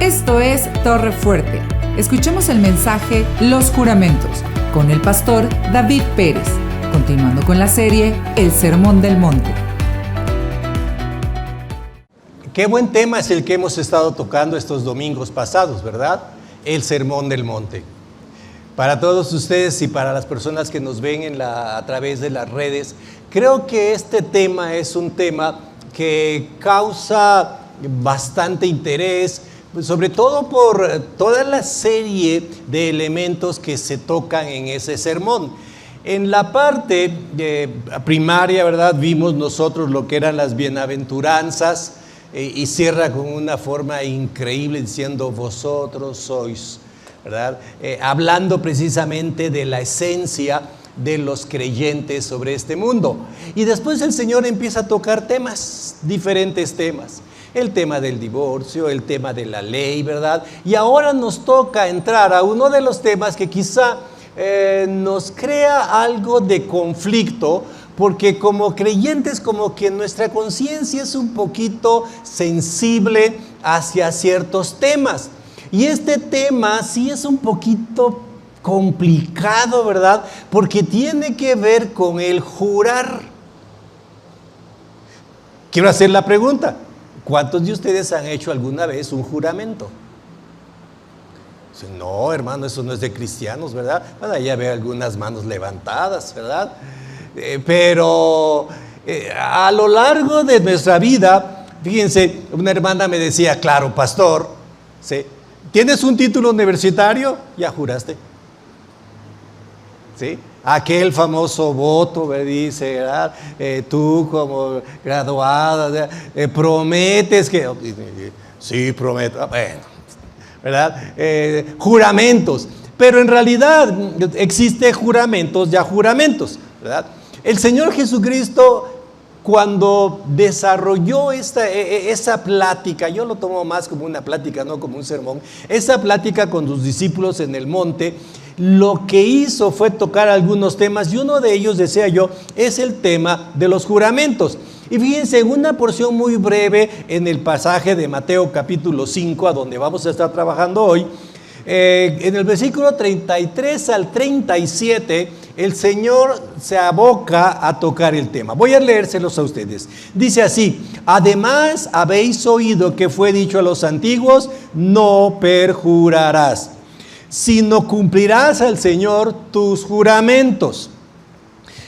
Esto es Torre Fuerte. Escuchemos el mensaje Los Juramentos con el pastor David Pérez, continuando con la serie El Sermón del Monte. Qué buen tema es el que hemos estado tocando estos domingos pasados, ¿verdad? El Sermón del Monte. Para todos ustedes y para las personas que nos ven a través de las redes, creo que este tema es un tema que causa bastante interés, sobre todo por toda la serie de elementos que se tocan en ese sermón. En la parte primaria, ¿verdad? Vimos nosotros lo que eran las bienaventuranzas y cierra con una forma increíble diciendo vosotros sois, ¿verdad? Hablando precisamente de la esencia de los creyentes sobre este mundo. Y después el Señor empieza a tocar temas, diferentes temas. El tema del divorcio, el tema de la ley, ¿verdad? Y ahora nos toca entrar a uno de los temas que quizá nos crea algo de conflicto, porque como creyentes como que nuestra conciencia es un poquito sensible hacia ciertos temas. Y este tema sí es un poquito complicado, ¿verdad? Porque tiene que ver con el jurar. Quiero hacer la pregunta. ¿Cuántos de ustedes han hecho alguna vez un juramento? No, hermano, eso no es de cristianos, ¿verdad? Bueno, ya veo algunas manos levantadas, ¿verdad? Pero a lo largo de nuestra vida, fíjense, una hermana me decía, claro, pastor, ¿sí? ¿Tienes un título universitario? Ya juraste. ¿Sí? Aquel famoso voto, me dice, ¿verdad? Tú como graduada, prometes que... Sí, prometo. Bueno, ¿verdad? Juramentos. Pero en realidad existe juramentos, ya juramentos, ¿verdad? El Señor Jesucristo, cuando desarrolló esa plática, yo lo tomo más como una plática, no como un sermón, esa plática con sus discípulos en el monte, lo que hizo fue tocar algunos temas y uno de ellos, decía yo, es el tema de los juramentos. Y fíjense, en una porción muy breve en el pasaje de Mateo capítulo 5, a donde vamos a estar trabajando hoy, en el versículo 33 al 37, el Señor se aboca a tocar el tema. Voy a leérselos a ustedes. Dice así: además habéis oído que fue dicho a los antiguos, no perjurarás, sino cumplirás al Señor tus juramentos.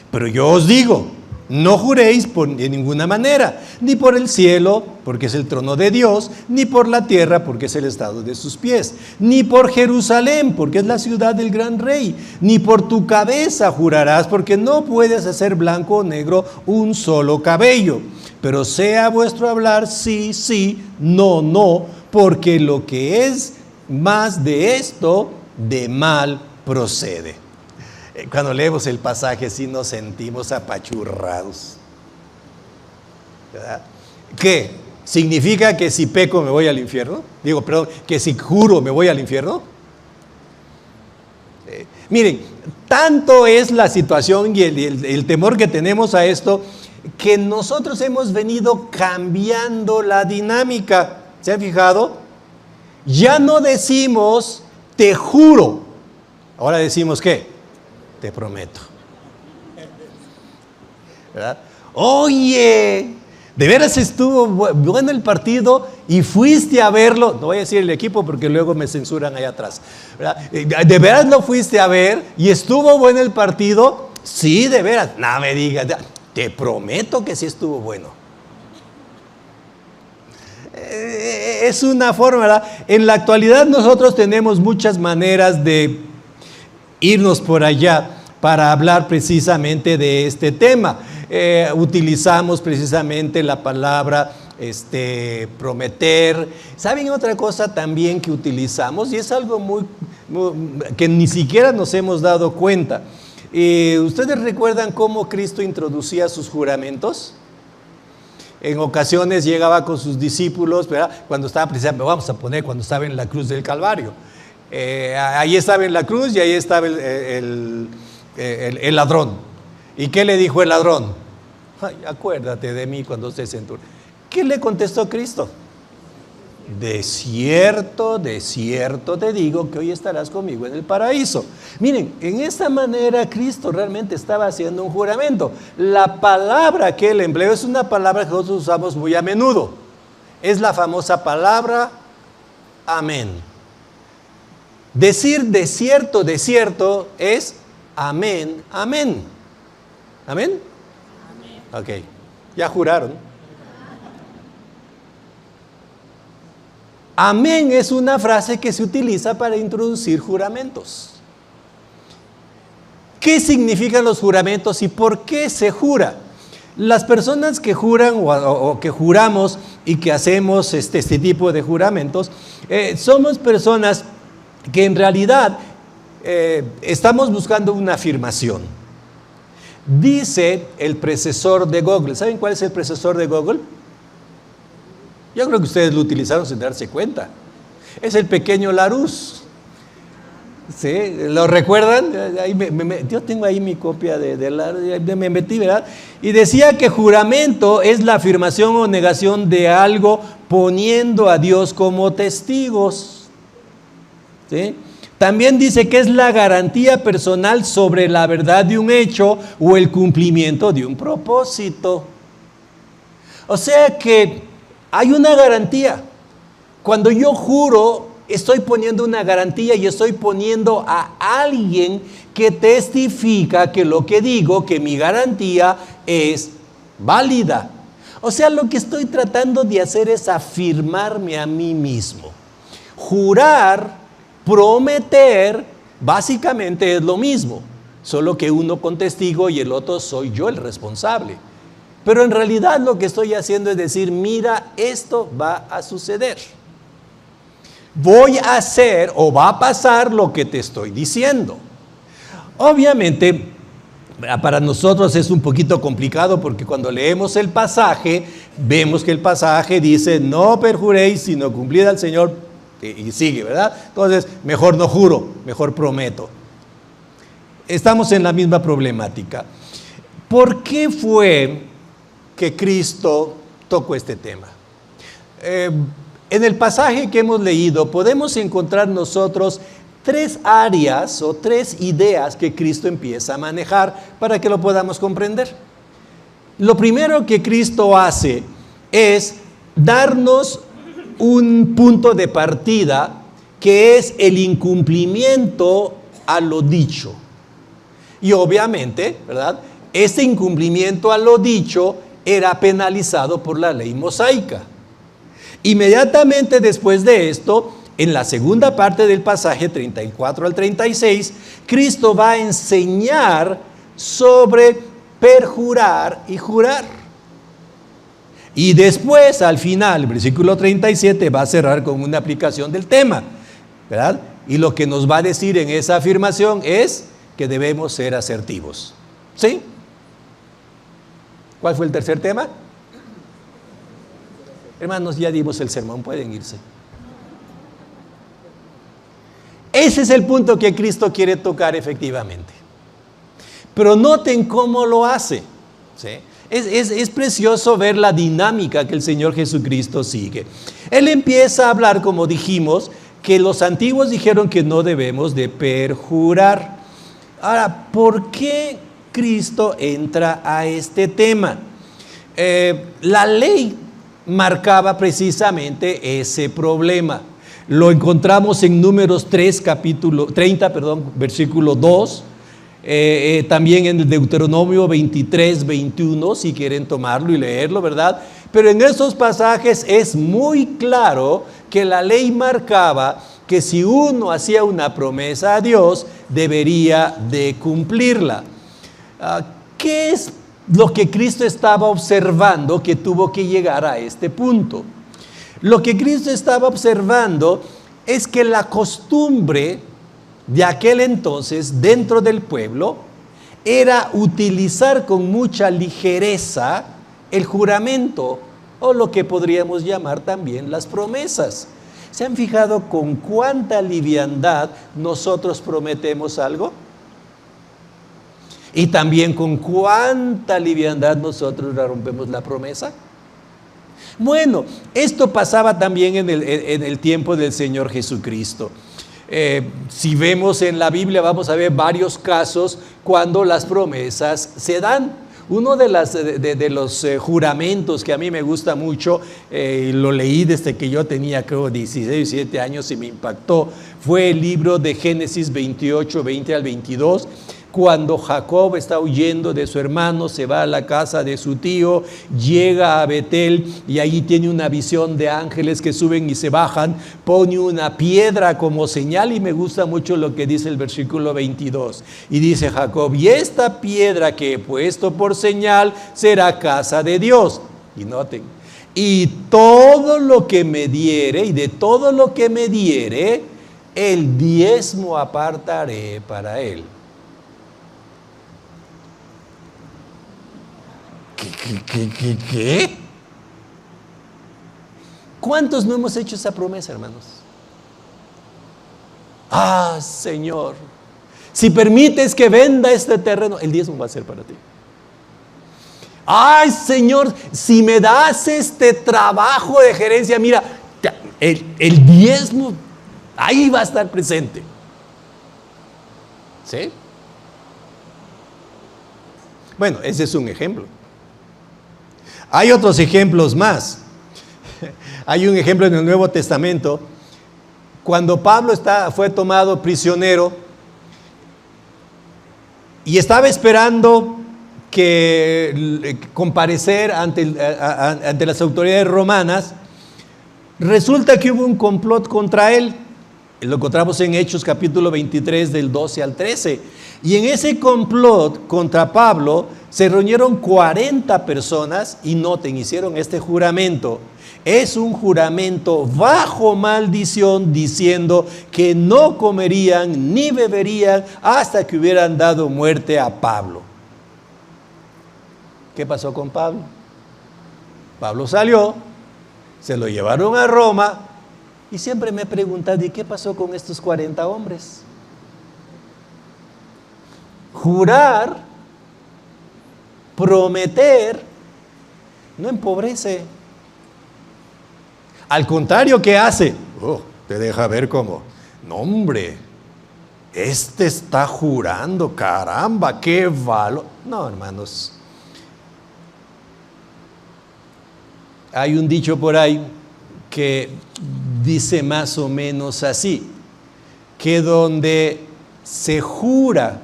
Pero yo os digo, no juréis de ninguna manera, ni por el cielo, porque es el trono de Dios, ni por la tierra, porque es el estado de sus pies, ni por Jerusalén, porque es la ciudad del gran rey, ni por tu cabeza jurarás, porque no puedes hacer blanco o negro un solo cabello. Pero sea vuestro hablar sí, sí, no, no, porque lo que es más de esto, de mal procede. Cuando leemos el pasaje sí nos sentimos apachurrados, ¿verdad? ¿Qué? ¿Significa que si peco me voy al infierno? Que si juro me voy al infierno. Miren, tanto es la situación y el temor que tenemos a esto, que nosotros hemos venido cambiando la dinámica. ¿Se han fijado? Ya no decimos te juro, ahora decimos ¿qué? Te prometo, ¿verdad? Oye, de veras estuvo bueno el partido y fuiste a verlo. No voy a decir el equipo porque luego me censuran allá atrás, ¿verdad? De veras lo fuiste a ver y estuvo bueno el partido. Sí, de veras, no me digas, te prometo que sí estuvo bueno. Es una forma, ¿verdad? En la actualidad nosotros tenemos muchas maneras de irnos por allá para hablar precisamente de este tema. Utilizamos precisamente la palabra prometer. ¿Saben otra cosa también que utilizamos? Y es algo muy que ni siquiera nos hemos dado cuenta. ¿Ustedes recuerdan cómo Cristo introducía sus juramentos? En ocasiones llegaba con sus discípulos, ¿verdad? Cuando estaba precisamente, vamos a poner cuando estaba en la cruz del Calvario. Ahí estaba en la cruz y ahí estaba el ladrón. ¿Y qué le dijo el ladrón? Ay, acuérdate de mí cuando estés en tu... ¿Qué le contestó Cristo? de cierto te digo que hoy estarás conmigo en el paraíso. Miren, en esta manera Cristo realmente estaba haciendo un juramento. La palabra que él empleó es una palabra que nosotros usamos muy a menudo. Es la famosa palabra amén. Decir de cierto es amén, amén. ¿Amén? Ok, ya juraron. Amén es una frase que se utiliza para introducir juramentos. ¿Qué significan los juramentos y por qué se jura? Las personas que juran o que juramos y que hacemos este tipo de juramentos, somos personas que en realidad estamos buscando una afirmación. Dice el predecesor de Google. ¿Saben cuál es el predecesor de Google? Yo creo que ustedes lo utilizaron sin darse cuenta. Es el pequeño Larousse. ¿Sí? ¿Lo recuerdan? Yo tengo ahí mi copia de Larousse, me metí, ¿verdad? Y decía que juramento es la afirmación o negación de algo poniendo a Dios como testigos. ¿Sí? También dice que es la garantía personal sobre la verdad de un hecho o el cumplimiento de un propósito. O sea que hay una garantía. Cuando yo juro, estoy poniendo una garantía y estoy poniendo a alguien que testifica que lo que digo, que mi garantía es válida. O sea, lo que estoy tratando de hacer es afirmarme a mí mismo. Jurar, prometer, básicamente es lo mismo, solo que uno con testigo y el otro soy yo el responsable. Pero en realidad lo que estoy haciendo es decir, mira, esto va a suceder. Voy a hacer o va a pasar lo que te estoy diciendo. Obviamente, para nosotros es un poquito complicado porque cuando leemos el pasaje, vemos que el pasaje dice, no perjuréis sino cumplid al Señor, y sigue, ¿verdad? Entonces, mejor no juro, mejor prometo. Estamos en la misma problemática. ¿Por qué fue que Cristo tocó este tema? En el pasaje que hemos leído podemos encontrar nosotros 3 áreas o 3 ideas que Cristo empieza a manejar para que lo podamos comprender. Lo primero que Cristo hace es darnos un punto de partida que es el incumplimiento a lo dicho. Y obviamente, ¿verdad? Este incumplimiento a lo dicho era penalizado por la ley mosaica. Inmediatamente después de esto, en la segunda parte del pasaje 34 al 36, Cristo va a enseñar sobre perjurar y jurar. Y después, al final, el versículo 37 va a cerrar con una aplicación del tema, ¿verdad? Y lo que nos va a decir en esa afirmación es que debemos ser asertivos. ¿Sí? ¿Cuál fue el tercer tema? Hermanos, ya dimos el sermón, pueden irse. Ese es el punto que Cristo quiere tocar efectivamente. Pero noten cómo lo hace. ¿Sí? Es precioso ver la dinámica que el Señor Jesucristo sigue. Él empieza a hablar, como dijimos, que los antiguos dijeron que no debemos de perjurar. Ahora, ¿por qué Cristo entra a este tema? La ley marcaba precisamente ese problema. Lo encontramos en Números 30, versículo 2. También en el Deuteronomio 23, 21, si quieren tomarlo y leerlo, ¿verdad? Pero en esos pasajes es muy claro que la ley marcaba que si uno hacía una promesa a Dios, debería de cumplirla. ¿Qué es lo que Cristo estaba observando que tuvo que llegar a este punto? Lo que Cristo estaba observando es que la costumbre de aquel entonces dentro del pueblo era utilizar con mucha ligereza el juramento o lo que podríamos llamar también las promesas. ¿Se han fijado con cuánta liviandad nosotros prometemos algo? Y también con cuánta liviandad nosotros rompemos la promesa. Bueno, esto pasaba también en el tiempo del Señor Jesucristo. Si vemos en la Biblia, vamos a ver varios casos cuando las promesas se dan. Uno de los juramentos que a mí me gusta mucho, lo leí desde que yo tenía creo 16, 17 años y me impactó, fue el libro de Génesis 28, 20 al 22, cuando Jacob está huyendo de su hermano, se va a la casa de su tío, llega a Betel y ahí tiene una visión de ángeles que suben y se bajan, pone una piedra como señal y me gusta mucho lo que dice el versículo 22. Y dice Jacob, y esta piedra que he puesto por señal será casa de Dios. Y noten, y todo lo que me diere, y de todo lo que me diere, el diezmo apartaré para él. ¿Qué? ¿Cuántos no hemos hecho esa promesa, hermanos? Ah, Señor, si permites que venda este terreno, el diezmo va a ser para ti. Ay, Señor, si me das este trabajo de gerencia, mira, el diezmo ahí va a estar presente. ¿Sí? Bueno, ese es un ejemplo. Hay otros ejemplos más. Hay un ejemplo en el Nuevo Testamento. Cuando Pablo fue tomado prisionero y estaba esperando comparecer ante las autoridades romanas, resulta que hubo un complot contra él. Lo encontramos en Hechos capítulo 23 del 12 al 13. Y en ese complot contra Pablo se reunieron 40 personas y noten, hicieron este juramento. Es un juramento bajo maldición diciendo que no comerían ni beberían hasta que hubieran dado muerte a Pablo. ¿Qué pasó con Pablo? Pablo salió, se lo llevaron a Roma y siempre me he preguntado, ¿y qué pasó con estos 40 hombres? Jurar, prometer, no empobrece. Al contrario, ¿qué hace? Te deja ver cómo, no hombre, este está jurando, caramba, qué valor. No, hermanos. Hay un dicho por ahí que dice más o menos así, que donde se jura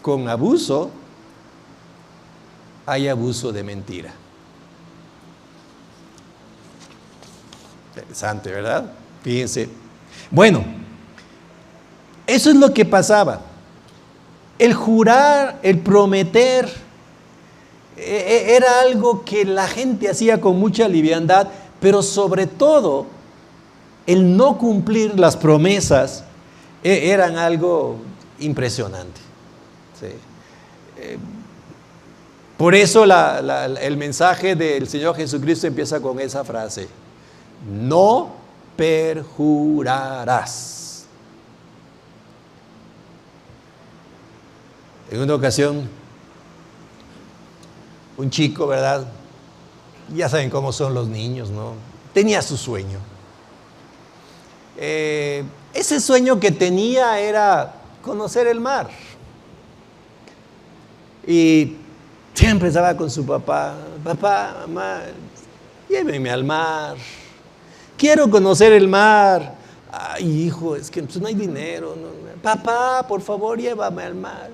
con abuso, hay abuso de mentira. Interesante, ¿verdad? Fíjense. Bueno, eso es lo que pasaba. El jurar, el prometer, era algo que la gente hacía con mucha liviandad, pero sobre todo, el no cumplir las promesas eran algo impresionante. Sí. Por eso el mensaje del Señor Jesucristo empieza con esa frase: no perjurarás. En una ocasión, un chico, ¿verdad? Ya saben cómo son los niños, ¿no? Tenía su sueño. Ese sueño que tenía era conocer el mar. Y siempre estaba con su papá: papá, mamá, llévenme al mar. Quiero conocer el mar. Ay, hijo, es que pues, no hay dinero. No. Papá, por favor, llévame al mar.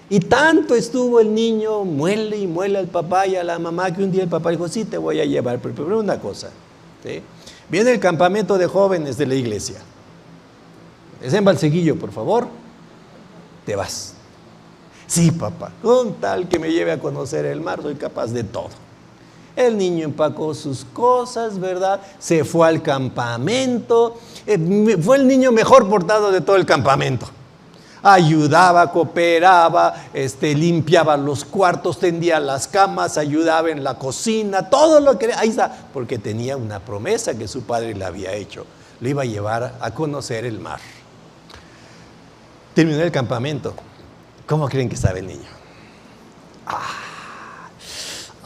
Y tanto estuvo el niño, muele y muele al papá y a la mamá, que un día el papá dijo: sí, te voy a llevar, pero primero una cosa, ¿sí? Viene el campamento de jóvenes de la iglesia. Es en Valseguillo, por favor, te vas. Sí, papá, con tal que me lleve a conocer el mar, soy capaz de todo. El niño empacó sus cosas, ¿verdad? Se fue al campamento. Fue el niño mejor portado de todo el campamento. Ayudaba, cooperaba, limpiaba los cuartos, tendía las camas, ayudaba en la cocina, todo lo que... Ahí está, porque tenía una promesa que su padre le había hecho. Lo iba a llevar a conocer el mar. Terminó el campamento. ¿Cómo creen que estaba el niño?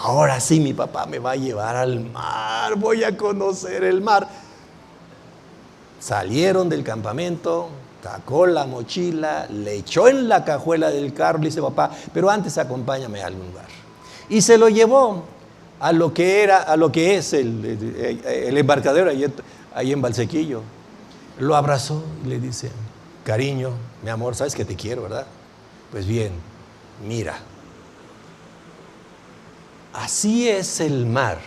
Ahora sí mi papá me va a llevar al mar, voy a conocer el mar. Salieron del campamento, sacó la mochila, le echó en la cajuela del carro, le dice: papá, pero antes acompáñame a algún lugar. Y se lo llevó a lo que es el embarcadero ahí en Valsequillo. Lo abrazó y le dice: cariño, mi amor, sabes que te quiero, ¿verdad? Pues bien, mira, así es el mar,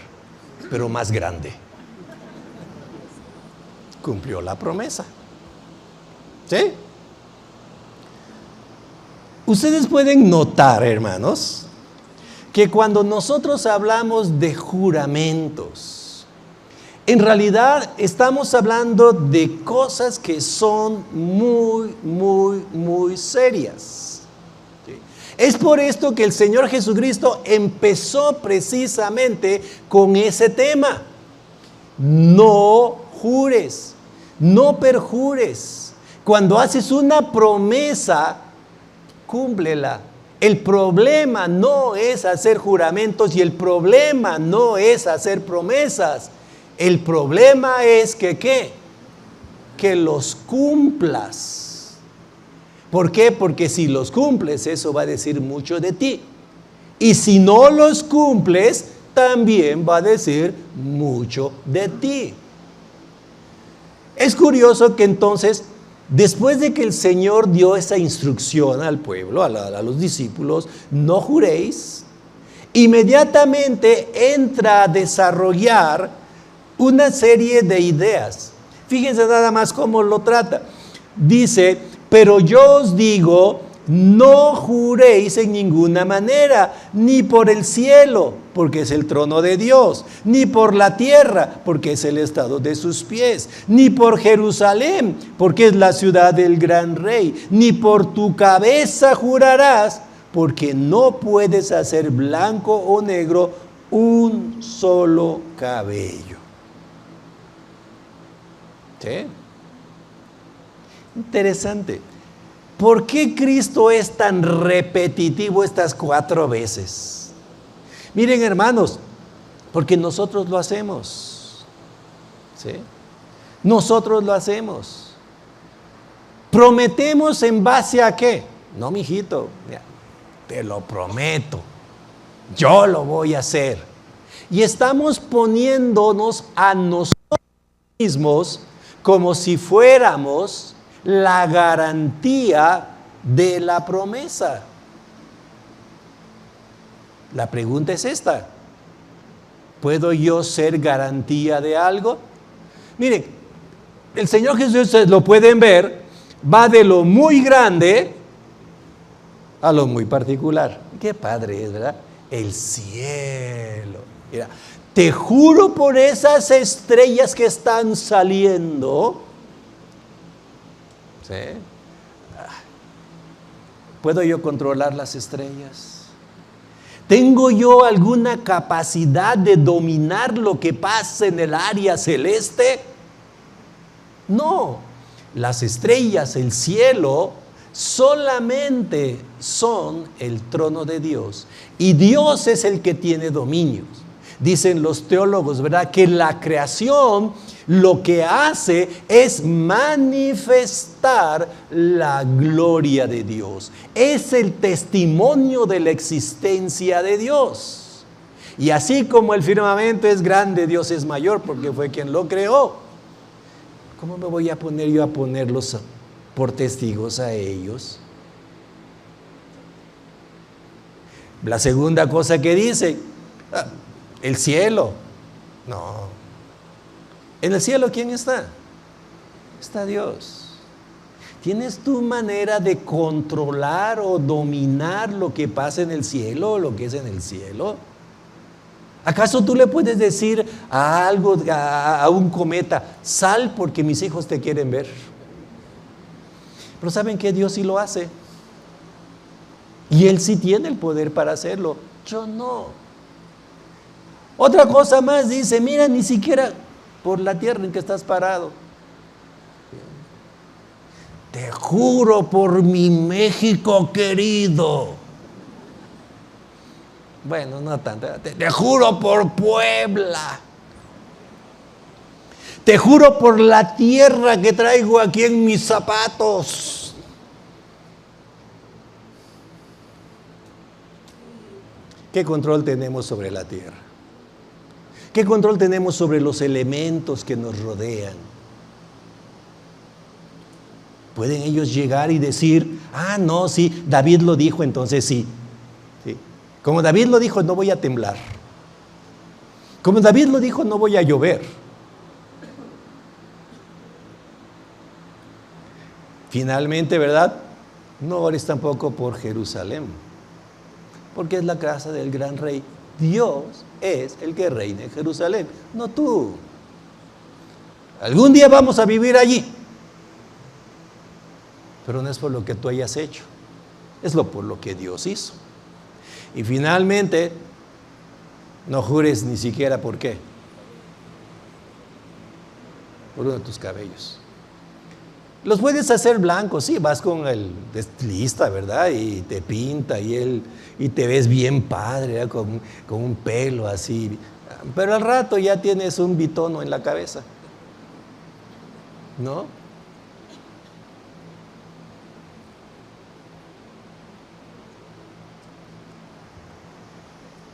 pero más grande. Cumplió la promesa. ¿Sí? Ustedes pueden notar, hermanos, que cuando nosotros hablamos de juramentos, en realidad estamos hablando de cosas que son muy, muy, muy serias. ¿Sí? Es por esto que el Señor Jesucristo empezó precisamente con ese tema. No jures, no perjures. Cuando haces una promesa, cúmplela. El problema no es hacer juramentos y el problema no es hacer promesas. El problema es que ¿qué? Que los cumplas. ¿Por qué? Porque si los cumples, eso va a decir mucho de ti. Y si no los cumples, también va a decir mucho de ti. Es curioso que entonces, después de que el Señor dio esa instrucción al pueblo, a los discípulos, no juréis, inmediatamente entra a desarrollar una serie de ideas. Fíjense nada más cómo lo trata. Dice: pero yo os digo, no juréis en ninguna manera, ni por el cielo, porque es el trono de Dios, ni por la tierra, porque es el estrado de sus pies, ni por Jerusalén, porque es la ciudad del gran rey, ni por tu cabeza jurarás, porque no puedes hacer blanco o negro un solo cabello. ¿Sí? Interesante. ¿Por qué Cristo es tan repetitivo estas 4 veces? Miren, hermanos, porque nosotros lo hacemos. ¿Sí? Nosotros lo hacemos. ¿Prometemos en base a qué? No, mijito, mira, te lo prometo. Yo lo voy a hacer. Y estamos poniéndonos a nosotros mismos como si fuéramos la garantía de la promesa. La pregunta es esta: ¿puedo yo ser garantía de algo? Miren, el Señor Jesús, ustedes lo pueden ver, va de lo muy grande a lo muy particular. Qué padre es, ¿verdad? El cielo. Mira, te juro por esas estrellas que están saliendo. ¿Sí? ¿Puedo yo controlar las estrellas? ¿Tengo yo alguna capacidad de dominar lo que pasa en el área celeste? No. Las estrellas, el cielo, solamente son el trono de Dios. Y Dios es el que tiene dominios. Dicen los teólogos, ¿verdad?, que la creación lo que hace es manifestar la gloria de Dios. Es el testimonio de la existencia de Dios. Y así como el firmamento es grande, Dios es mayor porque fue quien lo creó. ¿Cómo me voy a poner yo a ponerlos por testigos a ellos? La segunda cosa que dice, el cielo. No. En el cielo, ¿quién está? Está Dios. ¿Tienes tu manera de controlar o dominar lo que pasa en el cielo o lo que es en el cielo? ¿Acaso tú le puedes decir a un cometa: sal porque mis hijos te quieren ver? Pero ¿saben qué? Dios sí lo hace. Y Él sí tiene el poder para hacerlo. Yo no. Otra cosa más dice: mira, ni siquiera por la tierra en que estás parado. Te juro por mi México querido. Bueno, no tanto. Te juro por Puebla. Te juro por la tierra que traigo aquí en mis zapatos. ¿Qué control tenemos sobre la tierra? ¿Qué control tenemos sobre los elementos que nos rodean? ¿Pueden ellos llegar y decir, ah, no, sí, David lo dijo, entonces sí? ¿Sí? Como David lo dijo, no voy a temblar. Como David lo dijo, no voy a llover. Finalmente, ¿verdad? No ores tampoco por Jerusalén, porque es la casa del gran rey. Dios es el que reina en Jerusalén, no tú. Algún día vamos a vivir allí, pero no es por lo que tú hayas hecho, es por lo que Dios hizo. Y finalmente, no jures ni siquiera por qué. Por uno de tus cabellos. Los puedes hacer blancos, sí, vas con el estilista, ¿verdad? Y te pinta y te ves bien padre, ¿verdad? Con un pelo así. Pero al rato ya tienes un bitono en la cabeza, ¿no?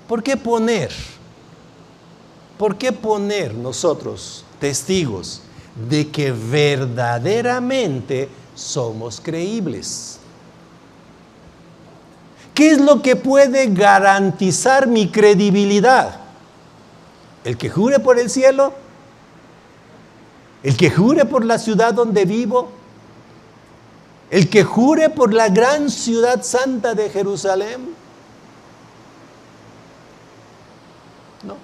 ¿Por qué poner nosotros testigos de que verdaderamente somos creíbles? ¿Qué es lo que puede garantizar mi credibilidad? ¿El que jure por el cielo? ¿El que jure por la ciudad donde vivo? ¿El que jure por la gran ciudad santa de Jerusalén? No.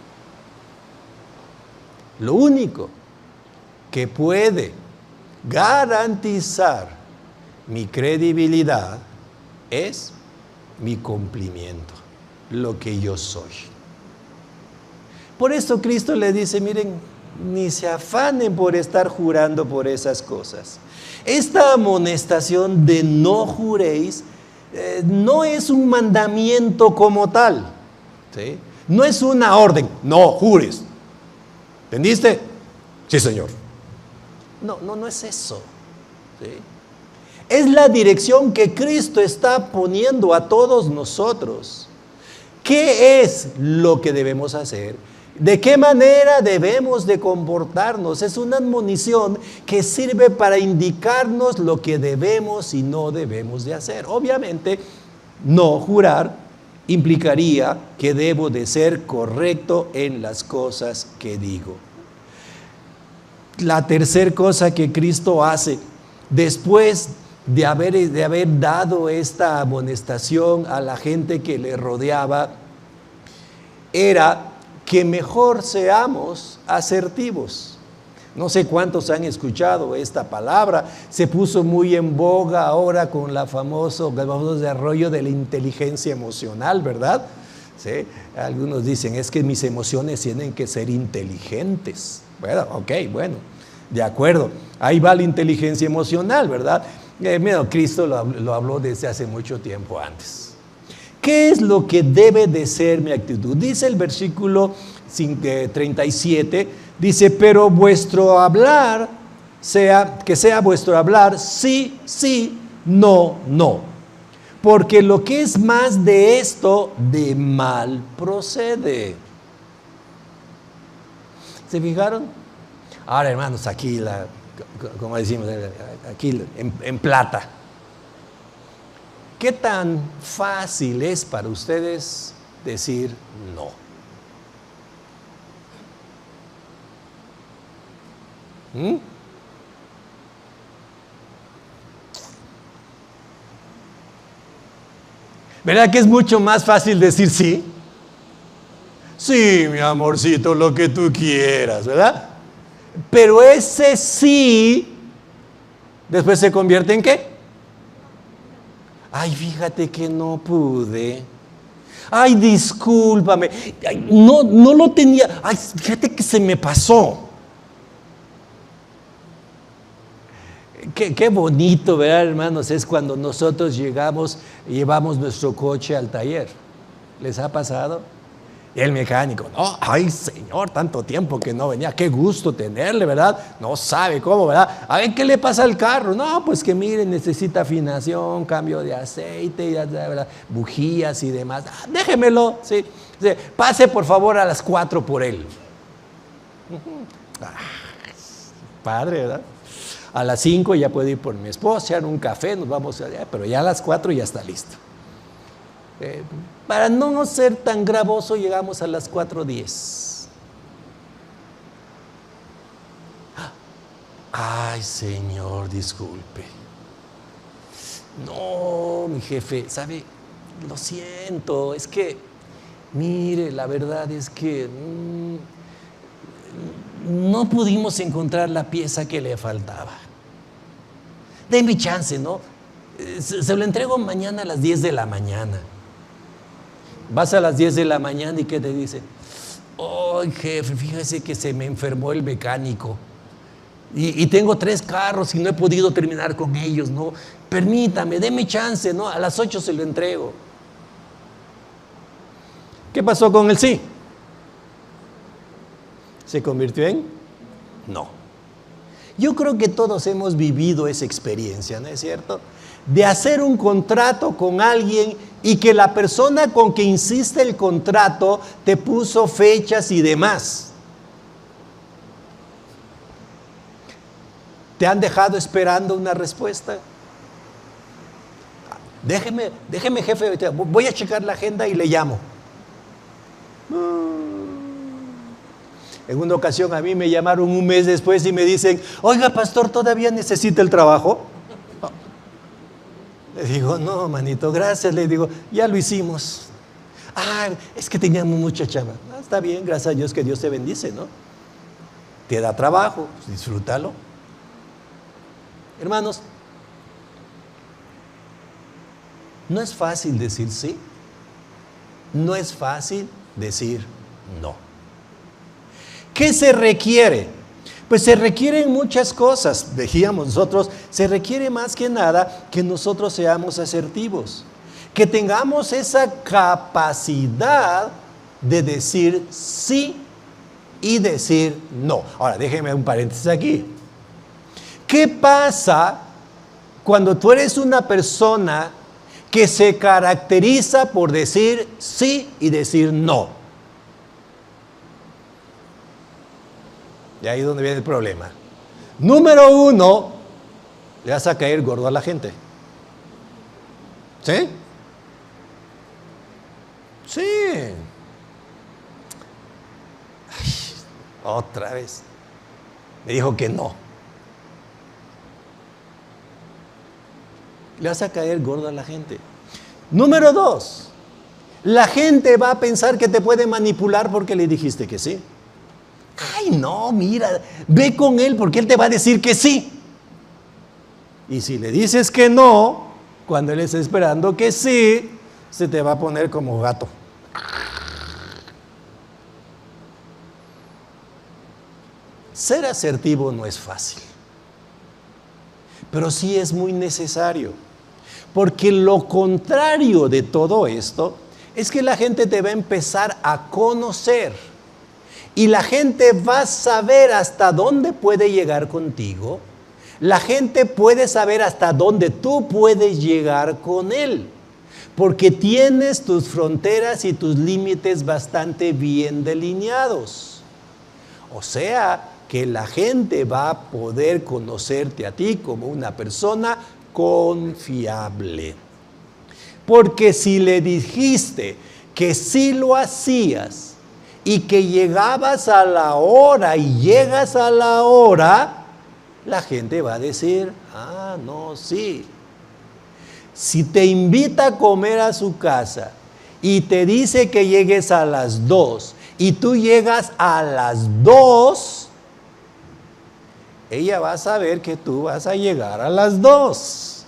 Lo único que puede garantizar mi credibilidad es mi cumplimiento, lo que yo soy. Por eso Cristo le dice, miren, ni se afanen por estar jurando por esas cosas. Esta amonestación de no juréis no es un mandamiento como tal, ¿sí? No es una orden, no jures. ¿Entendiste? Sí, Señor. No es eso, ¿sí? Es la dirección que Cristo está poniendo a todos nosotros. ¿Qué es lo que debemos hacer? ¿De qué manera debemos de comportarnos? Es una admonición que sirve para indicarnos lo que debemos y no debemos de hacer. Obviamente, no jurar implicaría que debo de ser correcto en las cosas que digo. La tercera cosa que Cristo hace después de haber dado esta amonestación a la gente que le rodeaba era que mejor seamos asertivos. No sé cuántos han escuchado esta palabra, se puso muy en boga ahora con el famoso desarrollo de la inteligencia emocional, ¿verdad? ¿Sí? Algunos dicen, es que mis emociones tienen que ser inteligentes. Bueno, ok, bueno, de acuerdo, ahí va la inteligencia emocional, ¿verdad? Mira, Cristo lo habló desde hace mucho tiempo antes. ¿Qué es lo que debe de ser mi actitud? Dice el versículo 37, dice, pero vuestro hablar, que sea vuestro hablar, sí, sí, no, no. Porque lo que es más de esto, de mal procede. ¿Se fijaron? Ahora, hermanos, aquí, como decimos, aquí en plata. ¿Qué tan fácil es para ustedes decir no? ¿Verdad que es mucho más fácil decir sí? Sí, mi amorcito, lo que tú quieras, ¿verdad? Pero ese sí, después se convierte en ¿qué? Ay, fíjate que no pude. Ay, discúlpame. Ay, no lo tenía. Ay, fíjate que se me pasó. Qué bonito, ¿verdad, hermanos? Es cuando nosotros llevamos nuestro coche al taller. ¿Les ha pasado? Y el mecánico, no, ay señor, tanto tiempo que no venía, qué gusto tenerle, ¿verdad? No sabe cómo, ¿verdad? A ver, ¿qué le pasa al carro? No, pues que mire, necesita afinación, cambio de aceite, ¿verdad? Bujías y demás. Ah, déjemelo, sí. Sí. Pase por favor a las 4 por él. Padre, ¿verdad? A las 5 ya puedo ir por mi esposa, en un café, nos vamos allá, pero ya a las 4 ya está listo. Para no ser tan gravoso, llegamos a las 4:10. Ay, señor, disculpe. No, mi jefe, ¿sabe? Lo siento, es que, mire, la verdad es que no pudimos encontrar la pieza que le faltaba. Deme chance, ¿no? Se lo entrego mañana a las 10 de la mañana. Vas a las 10 de la mañana y ¿qué te dice? Ay, jefe, fíjese que se me enfermó el mecánico y tengo 3 carros y no he podido terminar con ellos, ¿no? Permítame, deme chance, ¿no? A las 8 se lo entrego. ¿Qué pasó con el sí? ¿Se convirtió en? No. Yo creo que todos hemos vivido esa experiencia, ¿no es cierto? De hacer un contrato con alguien y que la persona con que insiste el contrato te puso fechas y demás. ¿Te han dejado esperando una respuesta? Déjeme jefe, voy a checar la agenda y le llamo. En una ocasión a mí me llamaron un mes después y me dicen, oiga pastor, ¿todavía necesita el trabajo? Le digo, no manito, gracias, le digo, ya lo hicimos. Ah, es que teníamos mucha chamba. Ah, está bien, gracias a Dios, que Dios te bendice, ¿no? Te da trabajo, pues disfrútalo. Hermanos, no es fácil decir sí, no es fácil decir no. ¿Qué se requiere? Pues se requieren muchas cosas, decíamos nosotros, se requiere más que nada que nosotros seamos asertivos, que tengamos esa capacidad de decir sí y decir no. Ahora, déjenme un paréntesis aquí. ¿Qué pasa cuando tú eres una persona que se caracteriza por decir sí y decir no? Y ahí es donde viene el problema. Número 1, le vas a caer gordo a la gente. ¿Sí? Sí. Ay, otra vez. Me dijo que no. Le vas a caer gordo a la gente. Número 2, la gente va a pensar que te puede manipular porque le dijiste que sí. Ay, no, mira, ve con él porque él te va a decir que sí. Y si le dices que no, cuando él está esperando que sí, se te va a poner como gato. Ser asertivo no es fácil, pero sí es muy necesario, porque lo contrario de todo esto es que la gente te va a empezar a conocer y la gente va a saber hasta dónde puede llegar contigo. La gente puede saber hasta dónde tú puedes llegar con él, porque tienes tus fronteras y tus límites bastante bien delineados. O sea, que la gente va a poder conocerte a ti como una persona confiable. Porque si le dijiste que sí lo hacías y que llegabas a la hora y llegas a la hora, la gente va a decir, ah, no, sí. Si te invita a comer a su casa y te dice que llegues a las 2 y tú llegas a las 2, ella va a saber que tú vas a llegar a las 2.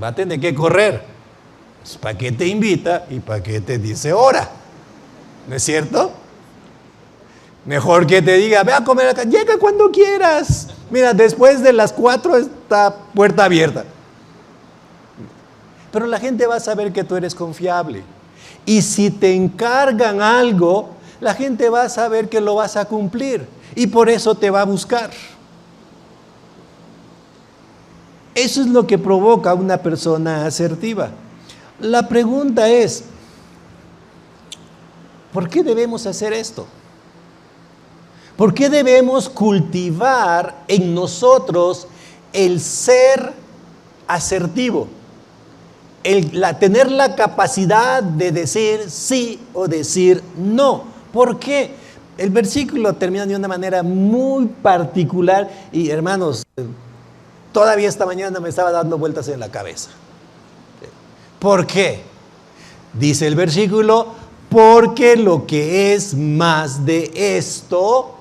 Va a tener que correr. ¿Para qué te invita y para qué te dice hora? ¿No es cierto? Mejor que te diga, ve a comer acá, llega cuando quieras. Mira, después de las 4 está puerta abierta. pero la gente va a saber que tú eres confiable. Y si te encargan algo, la gente va a saber que lo vas a cumplir y por eso te va a buscar. Eso es lo que provoca una persona asertiva. La pregunta es, ¿por qué debemos hacer esto? ¿Por qué debemos cultivar en nosotros el ser asertivo? Tener la capacidad de decir sí o decir no. ¿Por qué? El versículo termina de una manera muy particular y, hermanos, todavía esta mañana me estaba dando vueltas en la cabeza. ¿Por qué? Dice el versículo, porque lo que es más de esto,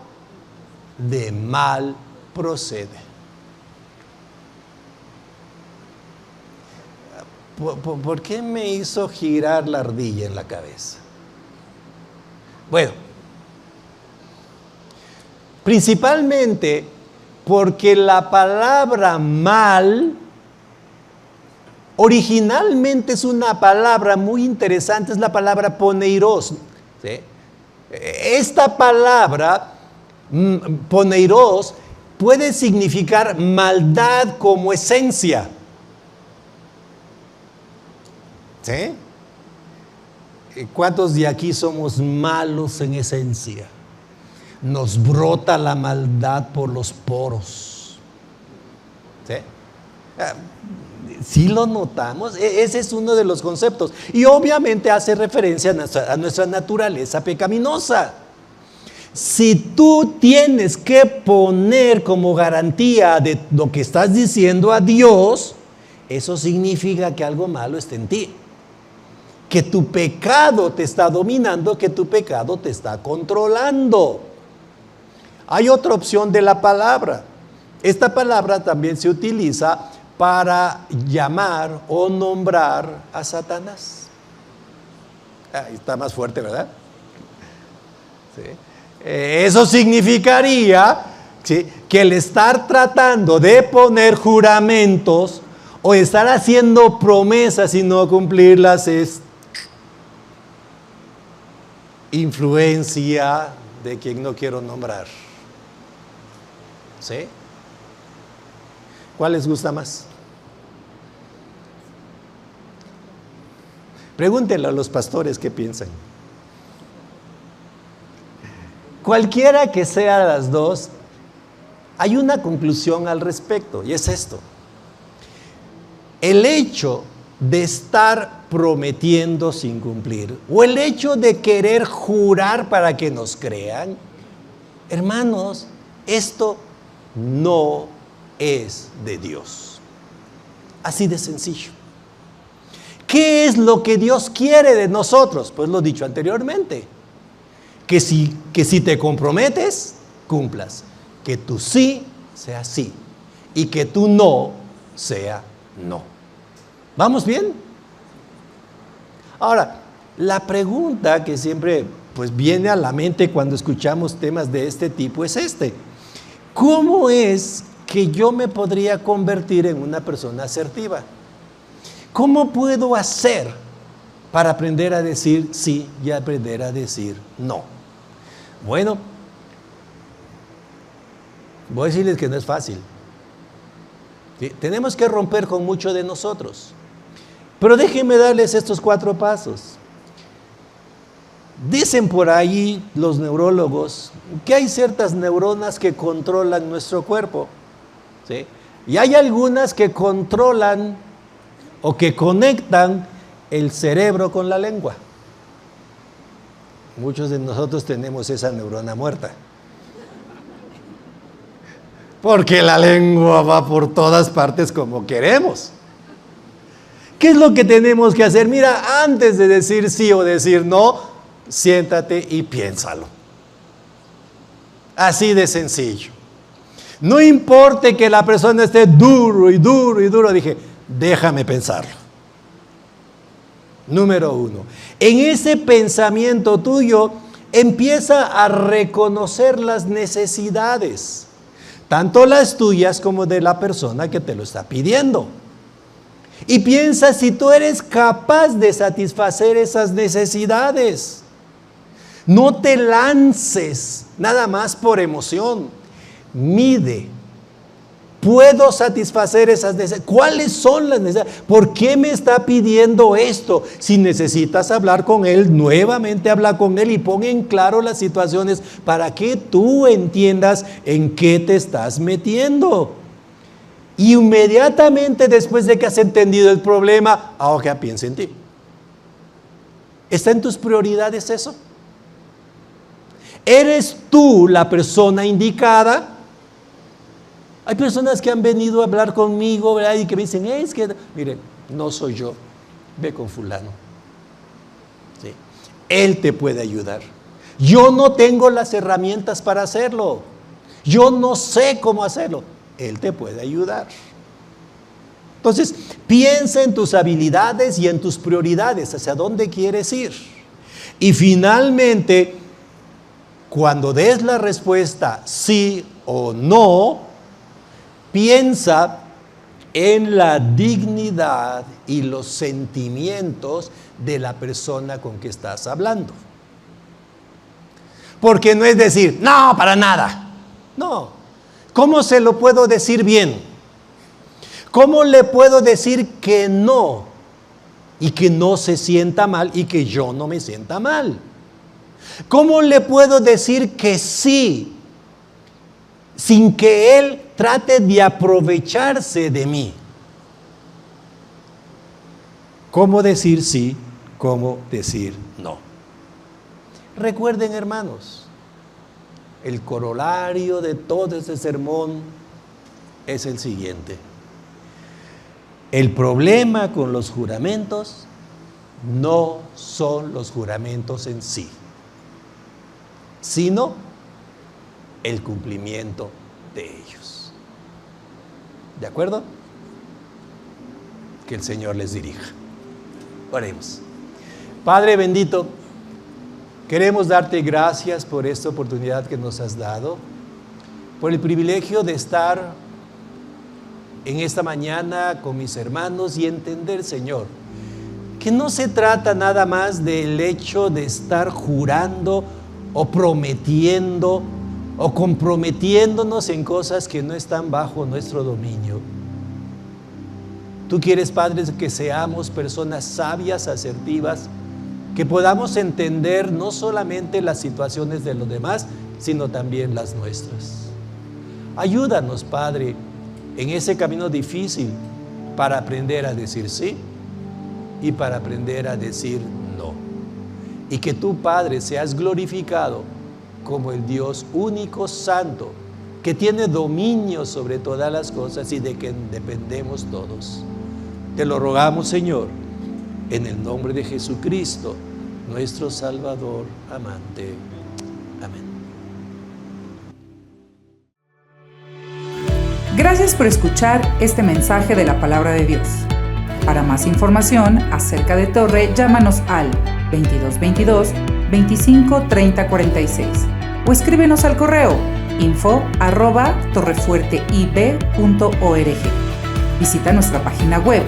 de mal procede. ¿Por qué me hizo girar la ardilla en la cabeza? Bueno, principalmente porque la palabra mal originalmente es una palabra muy interesante, es la palabra poneiros. ¿Sí? Esta palabra, poneiros, puede significar maldad como esencia. ¿Sí? ¿Cuántos de aquí somos malos en esencia? Nos brota la maldad por los poros. ¿Sí? ¿Sí lo notamos? Ese es uno de los conceptos. Y obviamente hace referencia a nuestra naturaleza pecaminosa. Si tú tienes que poner como garantía de lo que estás diciendo a Dios, eso significa que algo malo está en ti. Que tu pecado te está dominando, que tu pecado te está controlando. Hay otra opción de la palabra. Esta palabra también se utiliza para llamar o nombrar a Satanás. Está más fuerte, ¿verdad? ¿Sí? Eso significaría, ¿sí?, que el estar tratando de poner juramentos o estar haciendo promesas y no cumplirlas es influencia de quien no quiero nombrar. ¿Sí? ¿Cuál les gusta más? Pregúntenle a los pastores qué piensan. Cualquiera que sea las dos, hay una conclusión al respecto, y es esto. El hecho de estar prometiendo sin cumplir, o el hecho de querer jurar para que nos crean, hermanos, esto no es de Dios. Así de sencillo. ¿Qué es lo que Dios quiere de nosotros? Pues lo dicho anteriormente. Que si te comprometes, cumplas. Que tu sí sea sí. Y que tu no sea no. ¿Vamos bien? Ahora, la pregunta que siempre pues viene a la mente cuando escuchamos temas de este tipo es ¿cómo es que yo me podría convertir en una persona asertiva? ¿Cómo puedo hacer para aprender a decir sí y aprender a decir no? Bueno, voy a decirles que no es fácil. ¿Sí? Tenemos que romper con mucho de nosotros. Pero déjenme darles estos 4 pasos. Dicen por ahí los neurólogos que hay ciertas neuronas que controlan nuestro cuerpo, ¿sí? Y hay algunas que controlan o que conectan el cerebro con la lengua. Muchos de nosotros tenemos esa neurona muerta. Porque la lengua va por todas partes como queremos. ¿Qué es lo que tenemos que hacer? Mira, antes de decir sí o decir no, siéntate y piénsalo. Así de sencillo. No importa que la persona esté duro y duro y duro, dije, déjame pensarlo. Número 1. En ese pensamiento tuyo, empieza a reconocer las necesidades, tanto las tuyas como de la persona que te lo está pidiendo. Y piensa si tú eres capaz de satisfacer esas necesidades. No te lances nada más por emoción. Mide. ¿Puedo satisfacer esas necesidades? ¿Cuáles son las necesidades? ¿Por qué me está pidiendo esto? Si necesitas hablar con Él, nuevamente habla con Él y pon en claro las situaciones para que tú entiendas en qué te estás metiendo. Y inmediatamente después de que has entendido el problema, ahora piensa en ti. ¿Está en tus prioridades eso? ¿Eres tú la persona indicada? Hay personas que han venido a hablar conmigo, ¿verdad? Y que me dicen, es que, mire, no soy yo, ve con fulano. ¿Sí? Él te puede ayudar. Yo no tengo las herramientas para hacerlo. Yo no sé cómo hacerlo. Él te puede ayudar. Entonces, piensa en tus habilidades y en tus prioridades, hacia dónde quieres ir. Y finalmente, cuando des la respuesta sí o no, piensa en la dignidad y los sentimientos de la persona con que estás hablando. Porque no es decir, no, para nada. No. ¿Cómo se lo puedo decir bien? ¿Cómo le puedo decir que no? Y que no se sienta mal y que yo no me sienta mal. ¿Cómo le puedo decir que sí? Sin que él trate de aprovecharse de mí. ¿Cómo decir sí? ¿Cómo decir no? Recuerden, hermanos, el corolario de todo este sermón es el siguiente. El problema con los juramentos no son los juramentos en sí, sino el cumplimiento de ellos. ¿De acuerdo? Que el Señor les dirija. Oremos. Padre bendito, queremos darte gracias por esta oportunidad que nos has dado, por el privilegio de estar en esta mañana con mis hermanos y entender, Señor, que no se trata nada más del hecho de estar jurando o prometiendo o comprometiéndonos en cosas que no están bajo nuestro dominio. Tú quieres, Padre, que seamos personas sabias, asertivas, que podamos entender no solamente las situaciones de los demás, sino también las nuestras. Ayúdanos, Padre, en ese camino difícil para aprender a decir sí y para aprender a decir no. Y que tú, Padre, seas glorificado como el Dios único, santo, que tiene dominio sobre todas las cosas y de quien dependemos todos. Te lo rogamos, Señor, en el nombre de Jesucristo, nuestro Salvador amante. Amén. Gracias por escuchar este mensaje de la Palabra de Dios. Para más información acerca de Torre, llámanos al 2222-253046 o escríbenos al correo info@torrefuerteib.org. Visita nuestra página web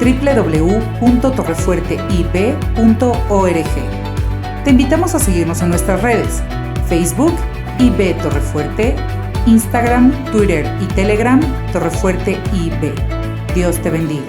www.torrefuerteib.org. Te invitamos a seguirnos en nuestras redes: Facebook, IB Torrefuerte, Instagram, Twitter y Telegram, Torrefuerte IB. Dios te bendiga.